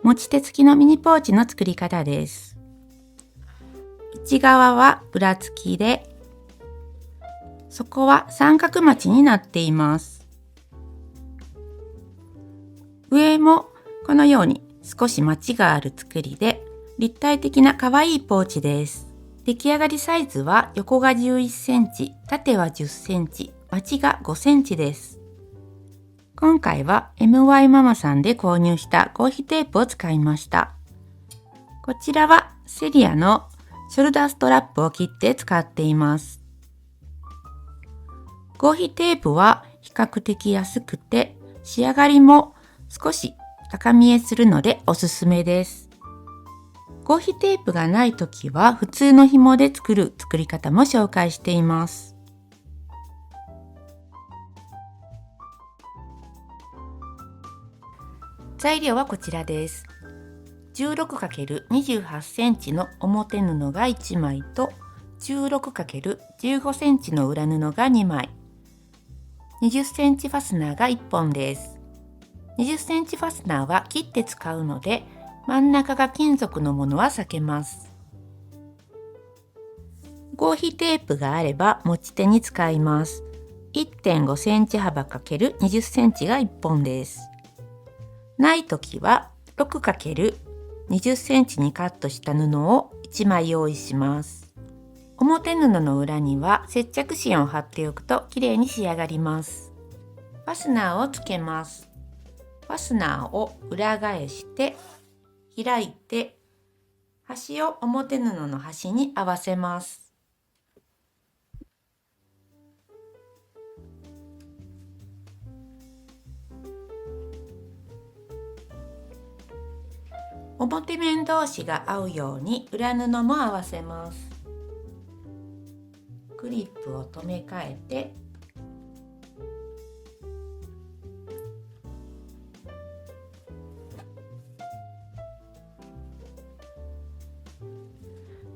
持ち手付きのミニポーチの作り方です。内側は裏付きで、底は三角まちになっています。上もこのように少しまちがある作りで、立体的な可愛いポーチです。出来上がりサイズは横が11センチ、縦は10センチ、まちが5センチです。今回は MY ママさんで購入した合皮テープを使いました。こちらはセリアのショルダーストラップを切って使っています。合皮テープは比較的安くて仕上がりも少し高見えするのでおすすめです。合皮テープがないときは普通の紐で作る作り方も紹介しています。材料はこちらです。16×28 センチの表布が1枚と 16×15 センチの裏布が2枚、20センチファスナーが1本です。20センチファスナーは切って使うので真ん中が金属のものは避けます。合皮テープがあれば持ち手に使います。1.5 センチ幅 ×20 センチが1本です。ないときは 6×20 センチにカットした布を1枚用意します。表布の裏には接着芯を貼っておくときれいに仕上がります。ファスナーをつけます。ファスナーを裏返して開いて端を表布の端に合わせます。表面同士が合うように裏布も合わせます。クリップを留め替えて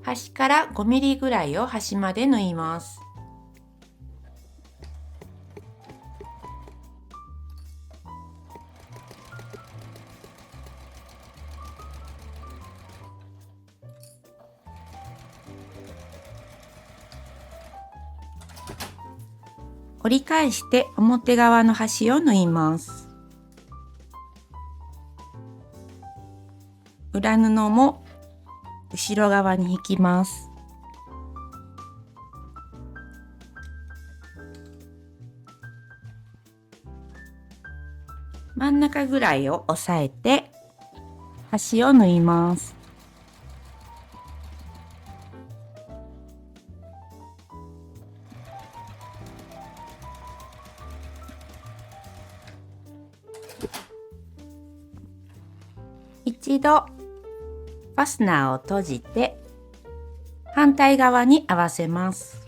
端から5ミリぐらいを端まで縫います。折り返して表側の端を縫います。裏布も後ろ側に引きます。真ん中ぐらいを押さえて端を縫います。一度ファスナーを閉じて反対側に合わせます。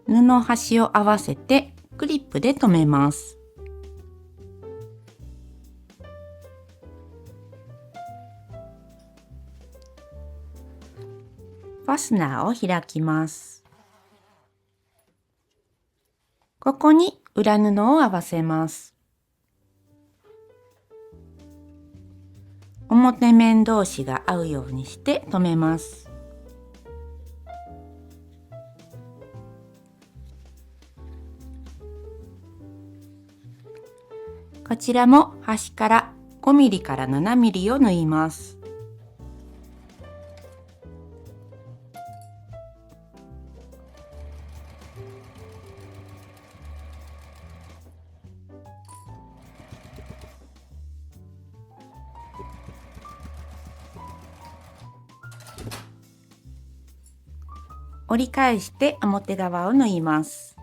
布端を合わせてクリップで留めます。ファスナーを開きます。ここに裏布を合わせます。表面同士が合うようにして留めます。こちらも端から5ミリから7ミリを縫います。折り返して表側を縫います。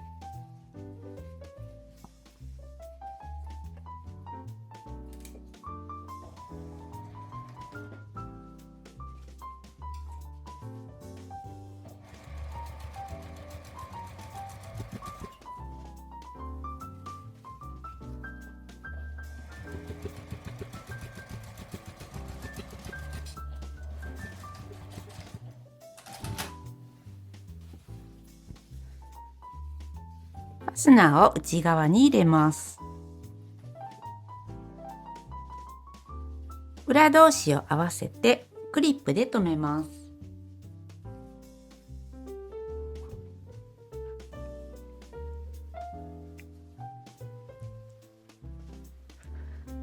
ファスナーを内側に入れます。裏同士を合わせてクリップで留めます。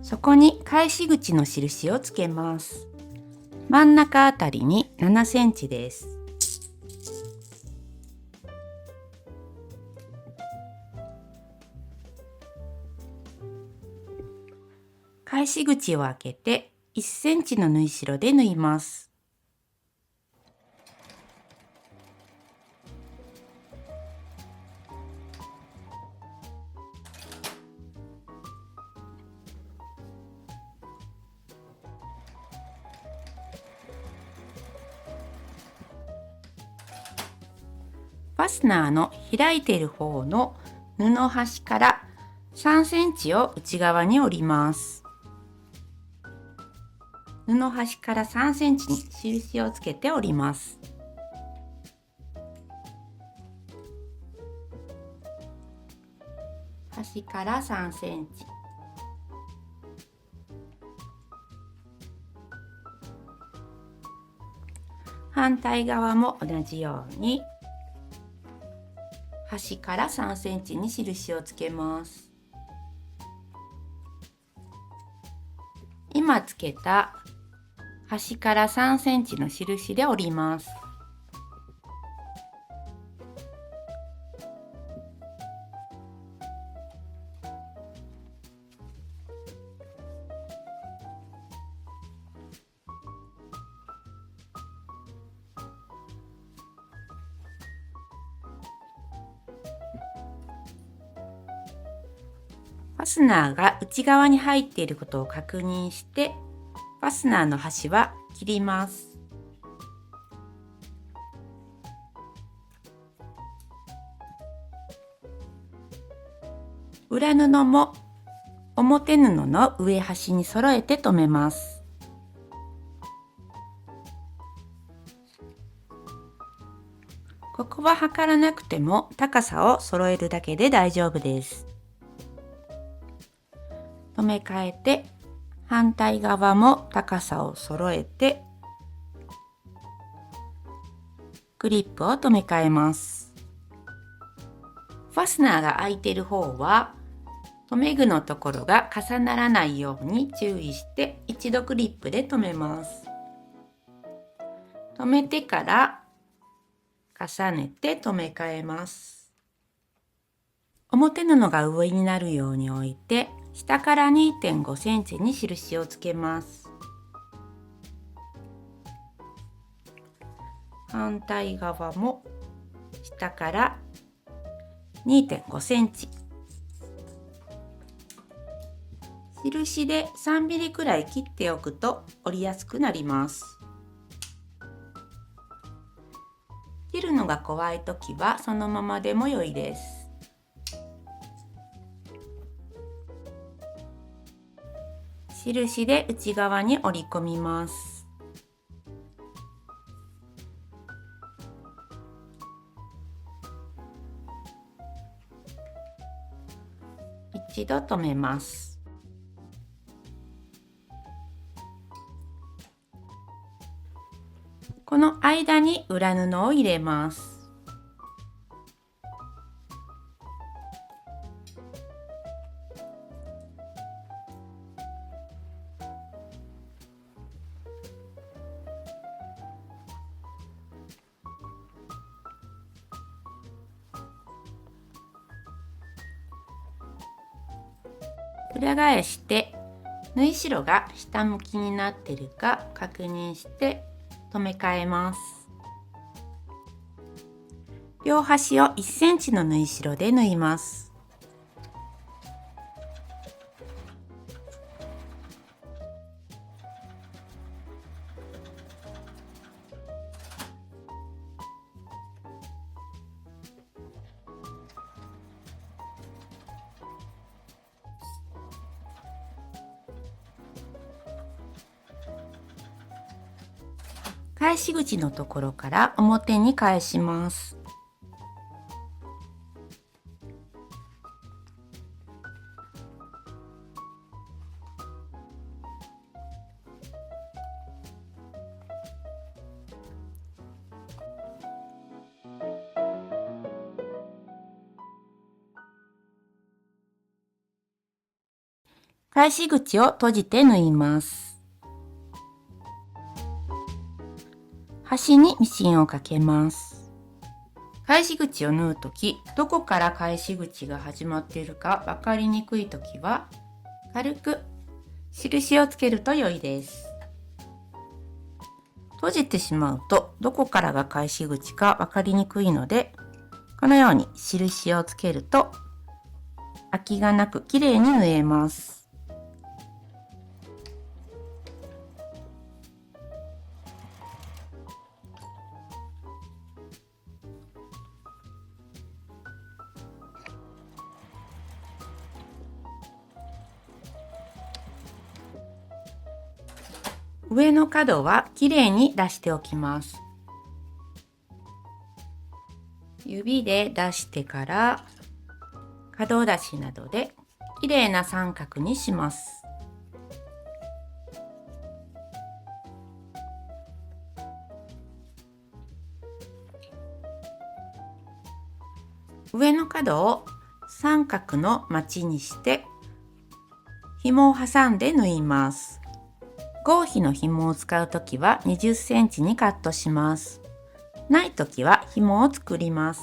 そこに返し口の印をつけます。真ん中あたりに7センチです。返し口を開けて1センチの縫い代で縫います。ファスナーの開いている方の布端から3センチを内側に折ります。布端から3センチに印をつけて折ります。端から3センチ。反対側も同じように端から3センチに印をつけます。今つけた端から3センチの印で折ります。ファスナーが内側に入っていることを確認して、ファスナーの端は切ります。裏布も表布の上端に揃えて留めます。ここは測らなくても高さを揃えるだけで大丈夫です。留め替えて反対側も高さを揃えてクリップを留め替えます。ファスナーが開いている方は留め具のところが重ならないように注意して一度クリップで留めます。留めてから重ねて留め替えます。表布が上になるように置いて下から 2.5 センチに印をつけます。反対側も下から 2.5 センチ。印で3ミリくらい切っておくと折りやすくなります。切るのが怖いときはそのままでも良いです。印で内側に折り込みます。一度留めます。この間に裏布を入れます。裏返して縫い代が下向きになっているか確認して留め替えます。両端を1センチの縫い代で縫います。返し口のところから表に返します。返し口を閉じて縫います。端にミシンをかけます。返し口を縫うとき、どこから返し口が始まっているか分かりにくいときは、軽く印をつけると良いです。閉じてしまうと、どこからが返し口か分かりにくいので、このように印をつけると、空きがなく綺麗に縫えます。上の角はきれいに出しておきます。指で出してから角出しなどできれいな三角にします。上の角を三角のまちにして紐を挟んで縫います。合皮の紐を使うときは20センチにカットします。ないときは紐を作ります。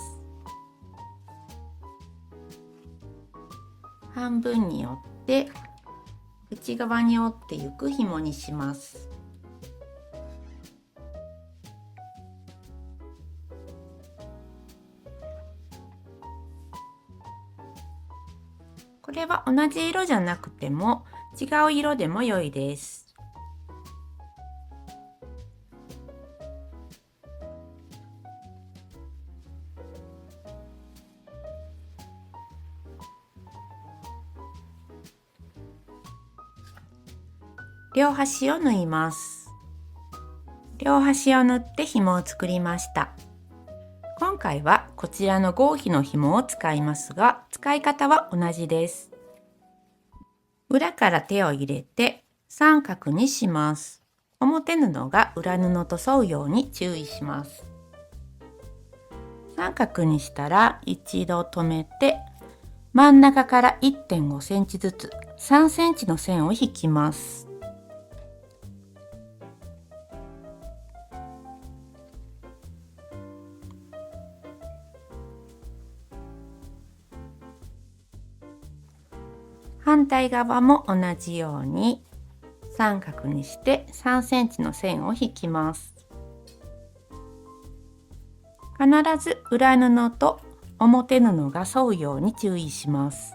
半分に折って内側に折っていく紐にします。これは同じ色じゃなくても違う色でも良いです。両端を縫います。両端を縫って紐を作りました。今回はこちらの合皮の紐を使いますが、使い方は同じです。裏から手を入れて三角にします。表布が裏布と沿うように注意します。三角にしたら一度止めて、真ん中から 1.5 センチずつ3センチの線を引きます。反対側も同じように三角にして3センチの線を引きます。必ず裏布と表布が沿うように注意します。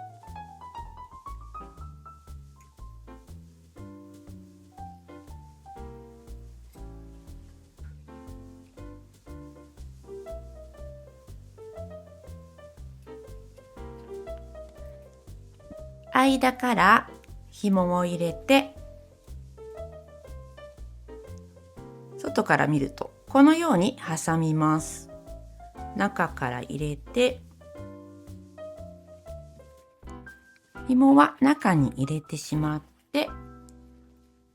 間から紐を入れて、外から見るとこのように挟みます。中から入れて、紐は中に入れてしまって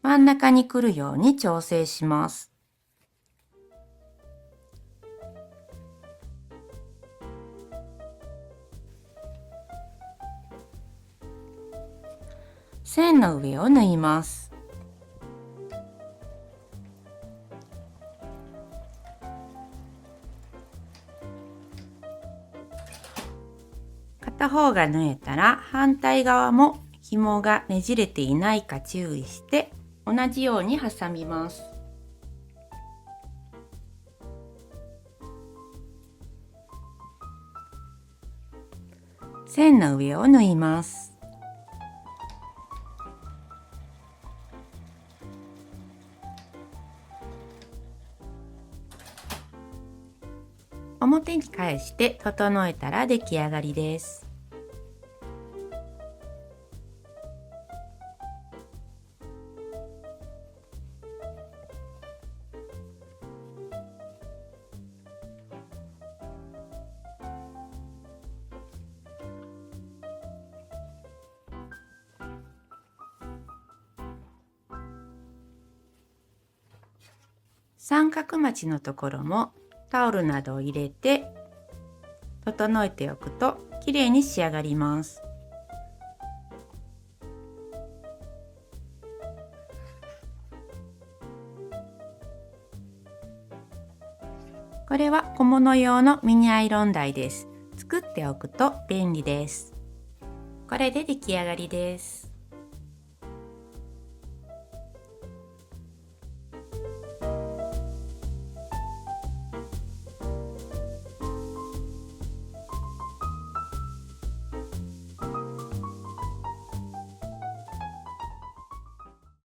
真ん中に来るように調整します。線の上を縫います。片方が縫えたら反対側も紐がねじれていないか注意して同じように挟みます。線の上を縫います。表に返して整えたら出来上がりです。三角まちのところもタオルなどを入れて整えておくときれいに仕上がります。小物用のミニアイロン台です。作っておくと便利です。これで出来上がりです。